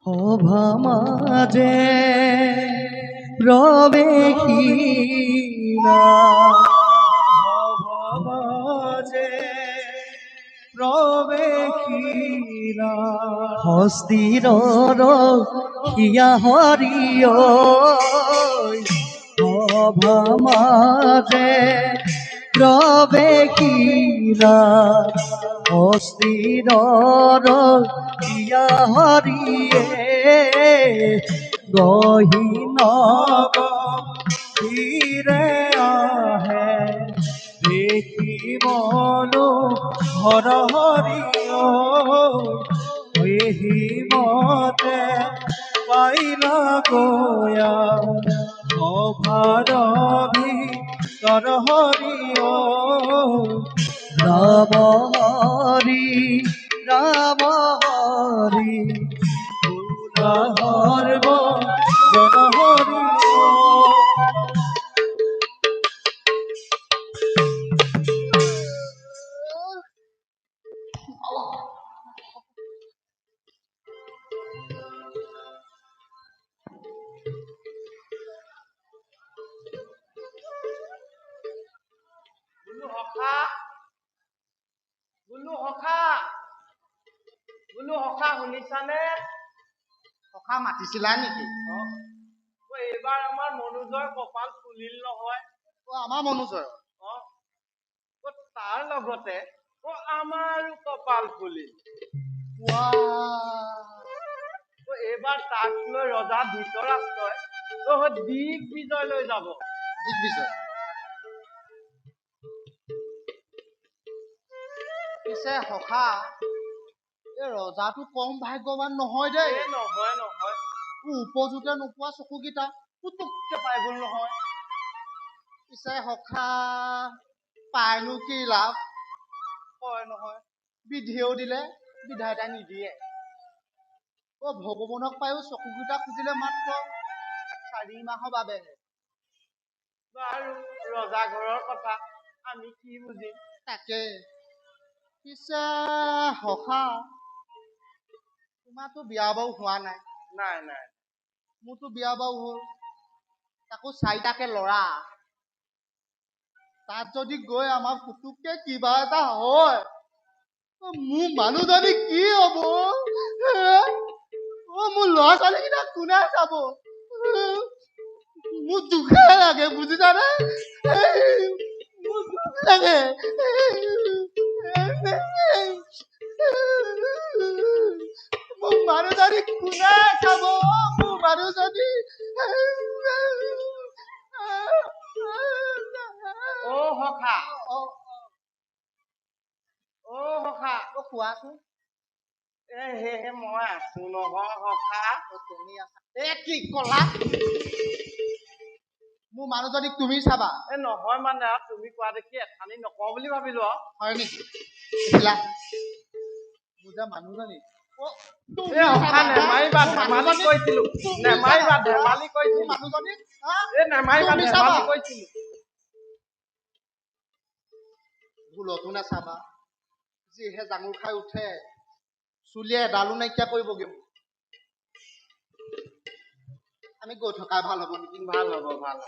সভা মাঝে প্রবেশিলা সভা মাঝে প্রবেশিলা হস্তির হিয়া হরিয় সভা মাঝে প্রবেশিলা হস্তির হিয়া হরিয়ে গহীন ধীরে আহে দেখিবলো হর হরিয় মতে পাইলা গয়া অভারভি তর হরিয় রাম হরি রাম হরি হরব জন হরি বোলো হখা শুনিছানে? সখা মাতিছিলা নেকি? এইবাৰ আমাৰ মনোজৰ কপাল ফুলিল নহয়। আমাৰ মনোজৰ তাৰ লগতে আমাৰো কপাল ফুলিল। এইবাৰ তাক লৈ ৰজা ধৃতৰাষ্ট্ৰই দিগ্বিজয় লৈ যাব। দিগ্বিজয় পিছে সখা এই ৰজাটো কম ভাগ্যৱান নহয় দেই। নহয় নহয়, উপযোগে নোপোৱা চকুকেইটা পুতুককে পাই গ'ল নহয়। পিছে সখা পাইনো কি লাভ কয় নহয়, বিধিয়েও দিলে বিধাতাই নিদিয়ে। ভগৱানক পায়ো চকুকেইটা খুজিলে মাত্ৰ 4 মাহৰ বাবেহে। বাৰু ৰজা ঘৰৰ কথা আমি কি বুজিম। তাকে পিছে সখা তোমাৰতো বিয়া বাৰু হোৱা নাই? নাই নাই, মোৰতো বিয়া বাৰু হ'ল, তাকো 4টাকে ল'ৰা। তাত যদি গৈ আমাৰ পুতুককে কিবা এটা হয়, মোৰ মানুহজনী কি হব? মোৰ ল'ৰা ছোৱালীকেইটা কোনে চাব? মোৰ দুখে লাগে বুজিছানে? মোৰ দুখ লাগে। মোৰ মানুহজনী কোনে চাব? মোৰ মানুহজনী সখা কোৱাচোন। সেয়েহে মই আছো নহয় সখা। তুমি আছা? কি কলা? মোৰ মানুহজনীক তুমি চাবা? নহয় মানে তুমি কোৱা দেখি এঠানি নকওঁ বুলি ভাবিলো। হয় নেকি? মোৰ যে মানুহজনী নেমাৰিবা, ধেমালি কৈছিলো। নেমাৰিবা, ধেমালি কৈছিলো। নেমাৰিবা, ধেমালি কৈছিলো। ভুলতো নাচাবা, যিহে জাঙুৰ খাই উঠে চুলিয়ে এডালো নাইকিয়া কৰিবগে। আমি গৈ থকাই ভাল হ'ব নেকি? ভাল হ'ব, ভাল হ'ব।